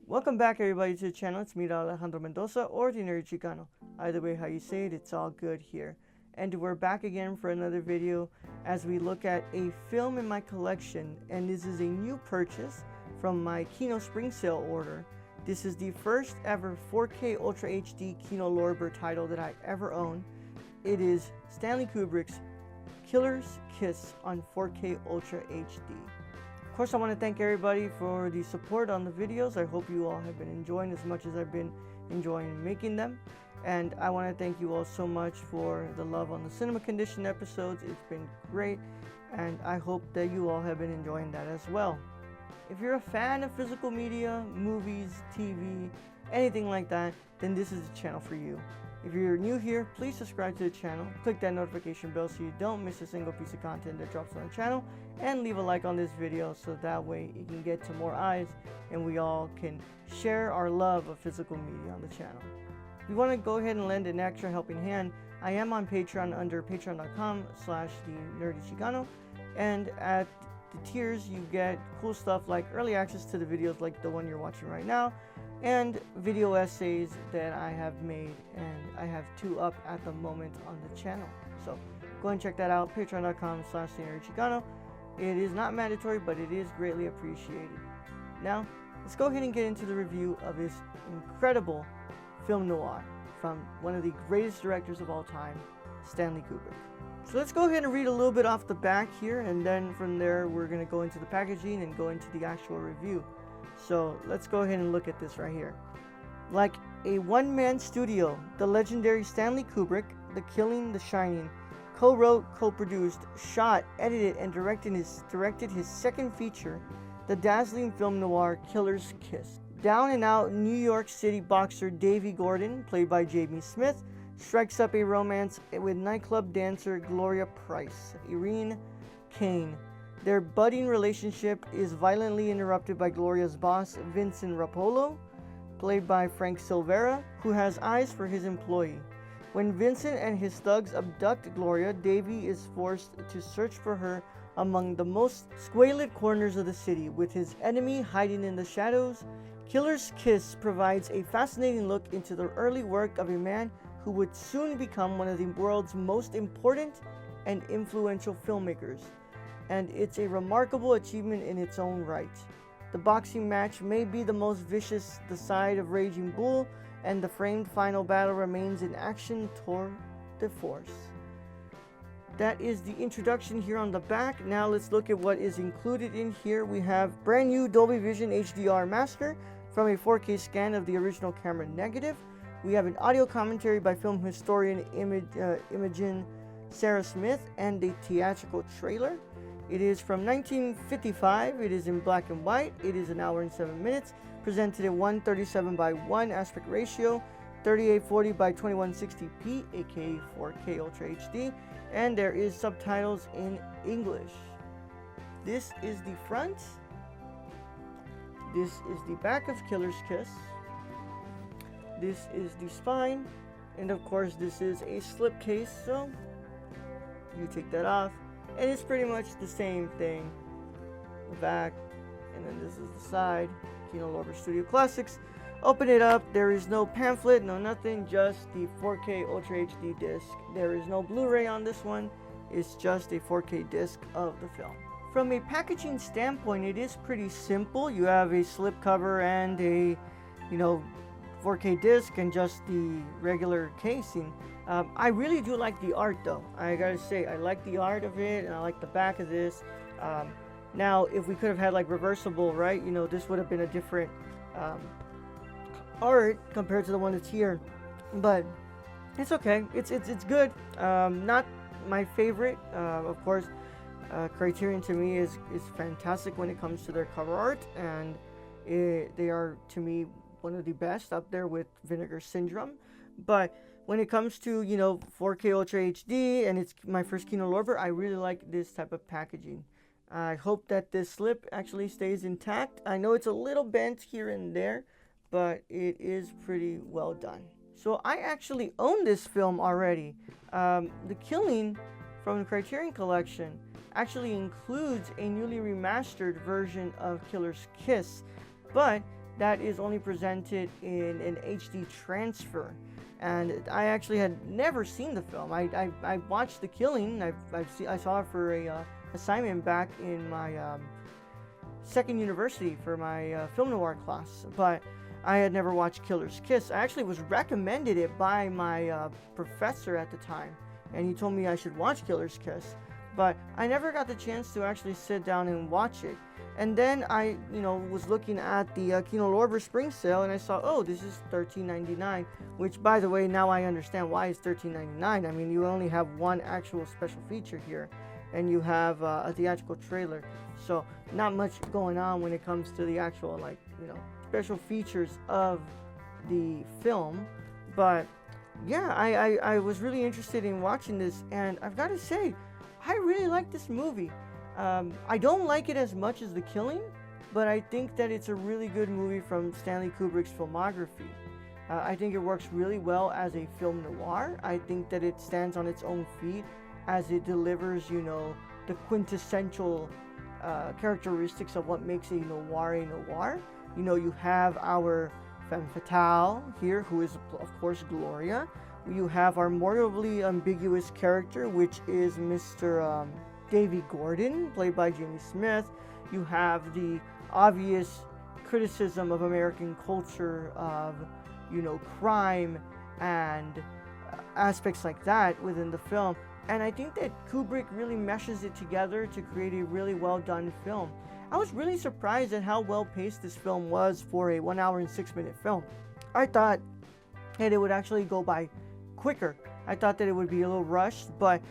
Welcome back everybody to the channel. It's me, Alejandro Mendoza, or the Nerdy Chicano. Either way how you say it, it's all good here. And we're back again for another video as we look at a film in my collection. And this is a new purchase from my Kino spring sale order. This is the first ever 4K Ultra HD Kino Lorber title that I ever owned. It is Stanley Kubrick's Killer's Kiss on 4K Ultra HD. Of course, I want to thank everybody for the support on the videos. I hope you all have been enjoying as much as I've been enjoying making them. And I want to thank you all so much for the love on the cinema condition episodes. It's been great, and I hope that you all have been enjoying that as well. If you're a fan of physical media, movies, TV, anything like that, then this is the channel for you. If you're new here, please subscribe to the channel, click that notification bell so you don't miss a single piece of content that drops on the channel, and leave a like on this video so that way it can get to more eyes and we all can share our love of physical media on the channel. If you want to go ahead and lend an extra helping hand, I am on Patreon under patreon.com/thenerdychicano, and at the tiers you get cool stuff like early access to the videos like the one you're watching right now, and video essays that I have made, and I have 2 up at the moment on the channel. So go and check that out, patreon.com/thenerdychicano. It is not mandatory, but it is greatly appreciated. Now, let's go ahead and get into the review of this incredible film noir from one of the greatest directors of all time, Stanley Kubrick. So let's go ahead and read a little bit off the back here, and then from there we're going to go into the packaging and go into the actual review. So let's go ahead and look at this right here. Like a one-man studio, the legendary Stanley Kubrick, The Killing, The Shining, co-wrote, co-produced, shot, edited, and directed his second feature, the dazzling film noir Killer's Kiss. Down and out New York City boxer Davy Gordon, played by Jamie Smith, strikes up a romance with nightclub dancer Gloria Price, Irene Kane. Their budding relationship is violently interrupted by Gloria's boss, Vincent Rapolo, played by Frank Silvera, who has eyes for his employee. When Vincent and his thugs abduct Gloria, Davy is forced to search for her among the most squalid corners of the city, with his enemy hiding in the shadows. Killer's Kiss provides a fascinating look into the early work of a man who would soon become one of the world's most important and influential filmmakers, and it's a remarkable achievement in its own right. The boxing match may be the most vicious the side of Raging Bull, and the framed final battle remains an action tour de force. That is the introduction here on the back. Now let's look at what is included in here. We have brand new Dolby Vision HDR master from a 4K scan of the original camera negative. We have an audio commentary by film historian Imogen Sarah Smith and a theatrical trailer. It is from 1955. It is in black and white. It is 1 hour and 7 minutes, presented at 1:37:1 aspect ratio, 3840 by 2160p, aka 4K Ultra HD, and there is subtitles in English. This is the front. This is the back of Killer's Kiss. This is the spine, and of course this is a slipcase, so you take that off, and it's pretty much the same thing. The back, and then this is the side. Kino Lorber Studio Classics. Open it up. There is no pamphlet, no nothing, just the 4K Ultra HD disc. There is no Blu-ray on this one. It's just a 4K disc of the film. From a packaging standpoint, it is pretty simple. You have a slip cover and a 4K disc and just the regular casing. I really do like the art though. I gotta say, I like the art of it, and I like the back of this. Now, if we could have had like reversible, right? This would have been a different art compared to the one that's here. But it's okay. It's good. Not my favorite. Of course, Criterion to me is fantastic when it comes to their cover art, and they are to me one of the best, up there with Vinegar Syndrome. But when it comes to 4K Ultra HD, and it's my first Kino Lorber, I really like this type of packaging. I hope that this slip actually stays intact. I know it's a little bent here and there, but it is pretty well done. So I actually own this film already. The Killing from the Criterion Collection actually includes a newly remastered version of Killer's Kiss, but that is only presented in an HD transfer. And I actually had never seen the film. I watched The Killing. I saw it for a assignment back in my second university for my film noir class, but I had never watched Killer's Kiss. I actually was recommended it by my professor at the time, and he told me I should watch Killer's Kiss, but I never got the chance to actually sit down and watch it. And then I, was looking at the Kino Lorber spring sale, and I saw, oh, this is $13.99, which, by the way, now I understand why it's $13.99. I mean, you only have one actual special feature here, and you have a theatrical trailer, so not much going on when it comes to the actual, special features of the film. But yeah, I was really interested in watching this, and I've got to say, I really like this movie. I don't like it as much as The Killing, but I think that it's a really good movie from Stanley Kubrick's filmography. I think it works really well as a film noir. I think that it stands on its own feet as it delivers, the quintessential characteristics of what makes a noir. You have our femme fatale here, who is, of course, Gloria. You have our morally ambiguous character, which is Mr. Davy Gordon, played by Jamie Smith. You have the obvious criticism of American culture of, crime and aspects like that within the film. And I think that Kubrick really meshes it together to create a really well done film. I was really surprised at how well paced this film was for a 1 hour and 6 minute film. I thought that it would actually go by quicker. I thought that it would be a little rushed, but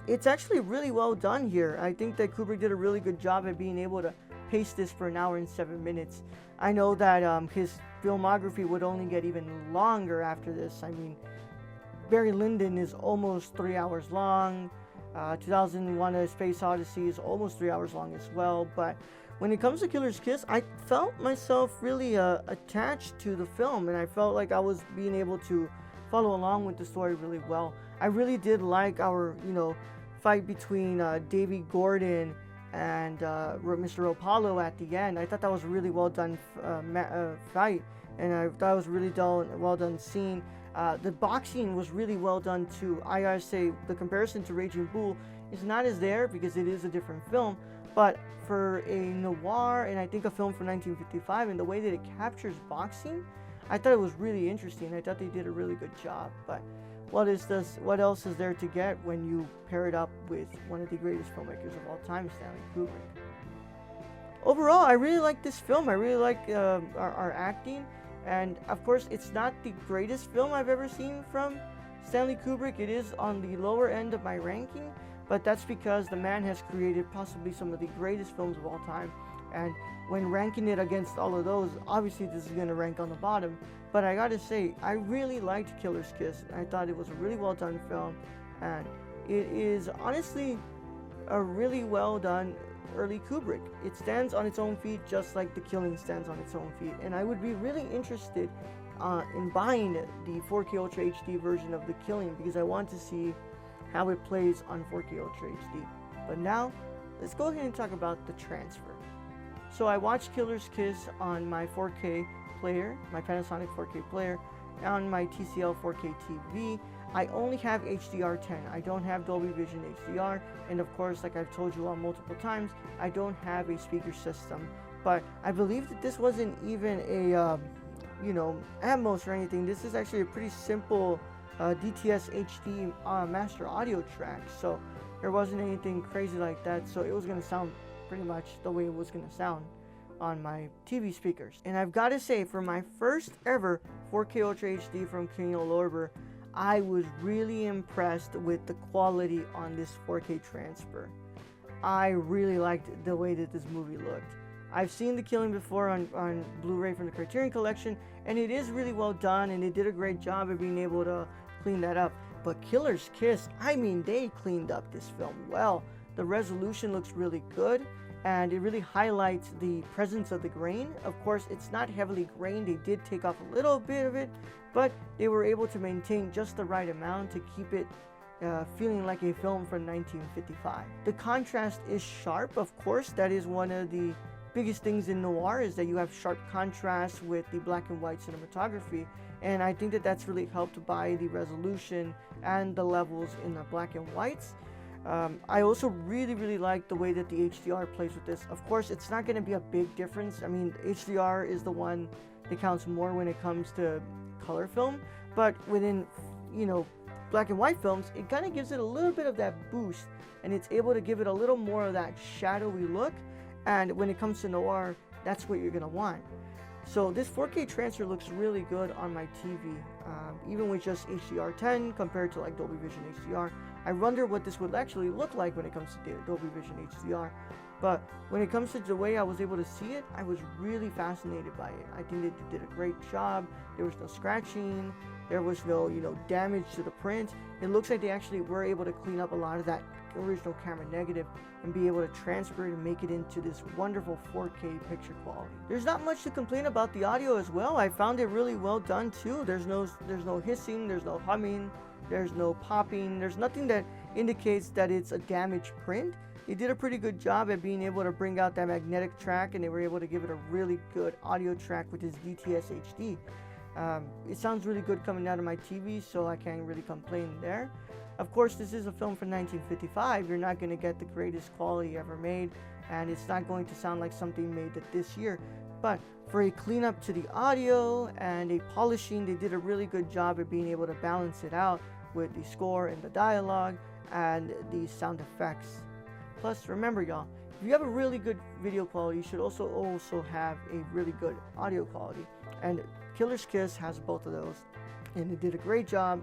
it's actually really well done here. I think that Kubrick did a really good job at being able to pace this for 1 hour and 7 minutes. I know that his filmography would only get even longer after this. I mean, Barry Lyndon is almost 3 hours long. 2001: A Space Odyssey is almost 3 hours long as well. But when it comes to Killer's Kiss, I felt myself really attached to the film, and I felt like I was being able to follow along with the story really well. I really did like our, fight between Davy Gordon and Mr. Rapallo at the end. I thought that was a really well done fight, and I thought it was really well done scene. The boxing was really well done too. I gotta say, the comparison to Raging Bull is not as there because it is a different film, but for a noir, and I think a film from 1955, and the way that it captures boxing, I thought it was really interesting. I thought they did a really good job. But what else is there to get when you pair it up with one of the greatest filmmakers of all time, Stanley Kubrick? Overall, I really like this film. I really like our acting. And of course, it's not the greatest film I've ever seen from Stanley Kubrick. It is on the lower end of my ranking, but that's because the man has created possibly some of the greatest films of all time. And when ranking it against all of those, obviously this is going to rank on the bottom. But I gotta say, I really liked Killer's Kiss. I thought it was a really well done film, and it is honestly a really well done early Kubrick. It stands on its own feet just like The Killing stands on its own feet. And I would be really interested in buying the 4K Ultra HD version of The Killing, because I want to see how it plays on 4K Ultra HD. But now, let's go ahead and talk about the transfer. So I watched Killer's Kiss on my 4K player, my Panasonic 4K player, on my TCL 4K TV. I only have HDR10. I don't have Dolby Vision HDR, and of course, like I've told you all multiple times, I don't have a speaker system. But I believe that this wasn't even a, Atmos or anything. This is actually a pretty simple DTS HD master audio track. So there wasn't anything crazy like that. So it was gonna sound pretty much the way it was gonna sound on my TV speakers. And I've got to say, for my first ever 4K Ultra HD from Kino Lorber, I was really impressed with the quality on this 4K transfer. I really liked the way that this movie looked. I've seen The Killing before on Blu-ray from the Criterion Collection, and it is really well done, and they did a great job of being able to clean that up. But Killer's Kiss, I mean, they cleaned up this film well. The resolution looks really good, and it really highlights the presence of the grain. Of course, it's not heavily grained. They did take off a little bit of it, but they were able to maintain just the right amount to keep it feeling like a film from 1955. The contrast is sharp, of course. That is one of the biggest things in noir is that you have sharp contrast with the black and white cinematography, and I think that that's really helped by the resolution and the levels in the black and whites. I also really like the way that the HDR plays with this. Of course, it's not going to be a big difference. I mean, HDR is the one that counts more when it comes to color film, but within, you know, black and white films, it kind of gives it a little bit of that boost, and it's able to give it a little more of that shadowy look. And when it comes to noir, that's what you're going to want. So this 4K transfer looks really good on my TV, even with just HDR10 compared to like Dolby Vision HDR. I wonder what this would actually look like when it comes to Dolby Vision HDR. But when it comes to the way I was able to see it, I was really fascinated by it. I think they did a great job. There was no scratching. There was no, you know, damage to the print. It looks like they actually were able to clean up a lot of that original camera negative and be able to transfer it and make it into this wonderful 4K picture quality. There's not much to complain about the audio as well. I found it really well done too. There's no hissing, there's no humming, there's no popping, there's nothing that indicates that it's a damaged print. They did a pretty good job at being able to bring out that magnetic track, and they were able to give it a really good audio track with this DTS HD. It sounds really good coming out of my TV, so I can't really complain there. Of course, this is a film from 1955. You're not going to get the greatest quality ever made, and it's not going to sound like something made this year. But for a cleanup to the audio and a polishing, they did a really good job at being able to balance it out with the score and the dialogue and the sound effects. Plus, remember y'all, if you have a really good video quality, you should also have a really good audio quality. And Killer's Kiss has both of those, and they did a great job.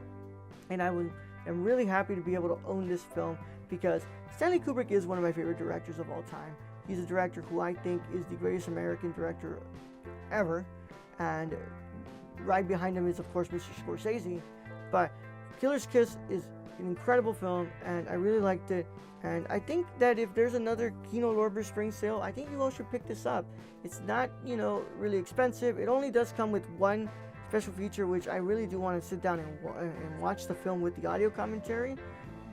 And I'm really happy to be able to own this film, because Stanley Kubrick is one of my favorite directors of all time. He's a director who I think is the greatest American director ever, and right behind him is of course Mr. Scorsese. But Killer's Kiss is an incredible film, and I really liked it. And I think that if there's another Kino Lorber spring sale, I think you all should pick this up. It's not, you know, really expensive. It only does come with one special feature, which I really do want to sit down and watch the film with the audio commentary.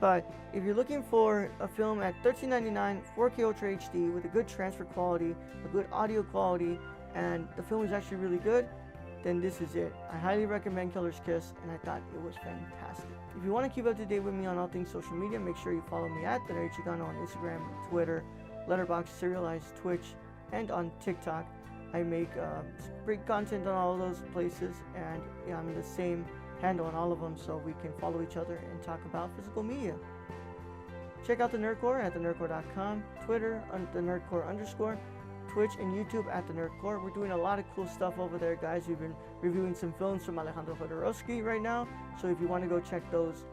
But if you're looking for a film at $13.99, 4K Ultra HD with a good transfer quality, a good audio quality, and the film is actually really good, then this is it. I highly recommend Killer's Kiss, and I thought it was fantastic. If you want to keep up to date with me on all things social media, make sure you follow me at The Nerd Chicano on Instagram, Twitter, Letterboxd, Serialized, Twitch, and on TikTok. I make great content on all of those places, and yeah, I'm the same handle on all of them, so we can follow each other and talk about physical media. Check out the Nerdcore at thenerdcore.com, Twitter the Nerdcore_, Twitch and YouTube at the Nerdcore. We're doing a lot of cool stuff over there, guys. We've been reviewing some films from Alejandro Jodorowsky right now, so if you want to go check those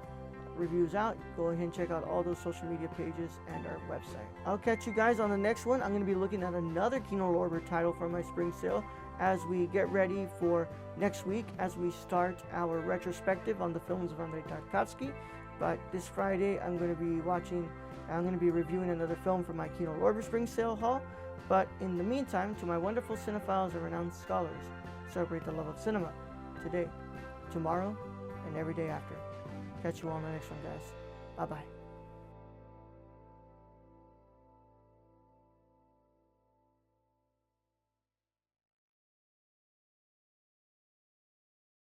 reviews out, go ahead and check out all those social media pages and our website. I'll catch you guys on the next one. I'm going to be looking at another Kino Lorber title from my spring sale as we get ready for next week, as we start our retrospective on the films of Andrei Tarkovsky. But this Friday I'm going to be reviewing another film from my Kino Lorber spring sale haul. But in the meantime, to my wonderful cinephiles and renowned scholars, celebrate the love of cinema today, tomorrow, and every day after. Catch you all in the next one, guys. Bye-bye.